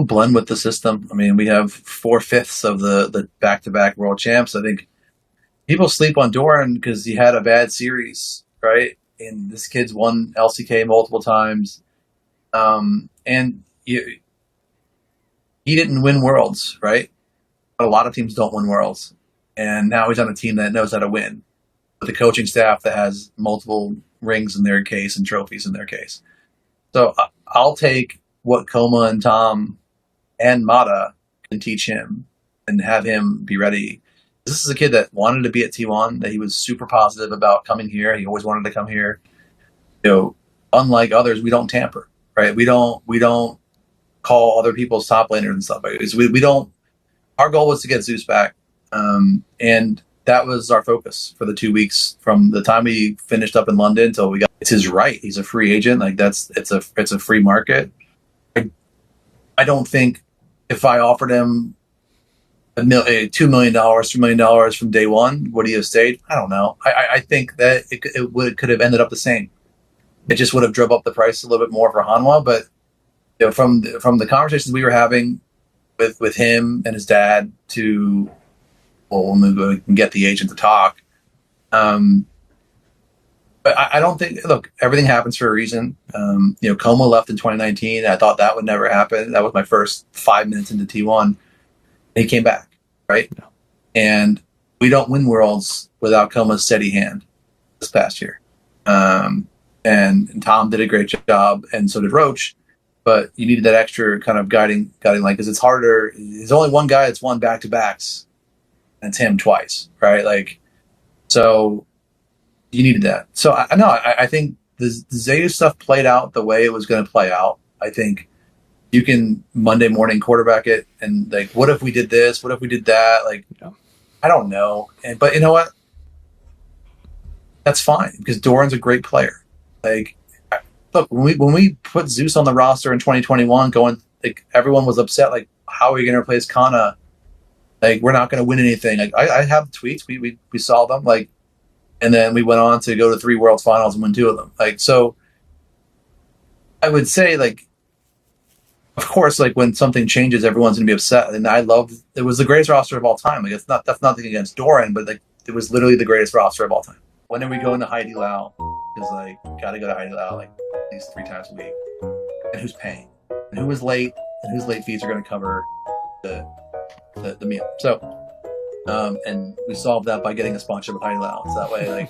blend with the system. I mean, we have 4/5 of the back-to-back world champs. I think people sleep on Doran because he had a bad series, right? And this kid's won LCK multiple times. And he didn't win Worlds, right? But a lot of teams don't win Worlds. And now he's on a team that knows how to win, with a coaching staff that has multiple rings in their case and trophies in their case. So I'll take what Coma and Tom and Mata can teach him and have him be ready. This is a kid that wanted to be at T1, that he was super positive about coming here. He always wanted to come here. Unlike others, we don't tamper, right? We don't call other people's top laners and stuff. We don't. Our goal was to get Zeus back, and that was our focus for the 2 weeks from the time we finished up in London until we got. It's his right. He's a free agent. Like it's a free market. I don't think if I offered him $2 million, $3 million from day one, would he have stayed? I don't know. I think that it could have ended up the same. It just would have drove up the price a little bit more for Hanwha. But from the conversations we were having with him and his dad to, well, we'll go and get the agent to talk. But I don't think. Look, everything happens for a reason. Coma left in 2019. I thought that would never happen. That was my first 5 minutes into T1. He came back, right? No. And we don't win Worlds without Coma's steady hand this past year. And Tom did a great job, and so did Roach. But you needed that extra kind of guiding light, because it's harder. There's only one guy that's won back-to-backs, and it's him twice, right? Like, so you needed that. So I think the Zeus stuff played out the way it was going to play out. I think you can Monday morning quarterback it, and like, what if we did this? What if we did that? Like, I don't know. But you know what? That's fine, because Doran's a great player. Like, look, when we put Zeus on the roster in 2021, like, everyone was upset. Like, how are we going to replace Kana? Like, we're not going to win anything. Like, I have tweets. We saw them. Like, and then we went on to go to 3 World Finals and win 2 of them. Like, so I would say, like, of course, like, when something changes, everyone's going to be upset. And it was the greatest roster of all time. Like, that's nothing against Doran, but like, it was literally the greatest roster of all time. When are we going to Heidi Lau? Because, like, got to go to Heidi Lau like at least 3 times a week. And who's paying? And who was late? And whose late fees are going to cover the meal? So, and we solved that by getting a sponsorship with Heidi Lau. So that way, like,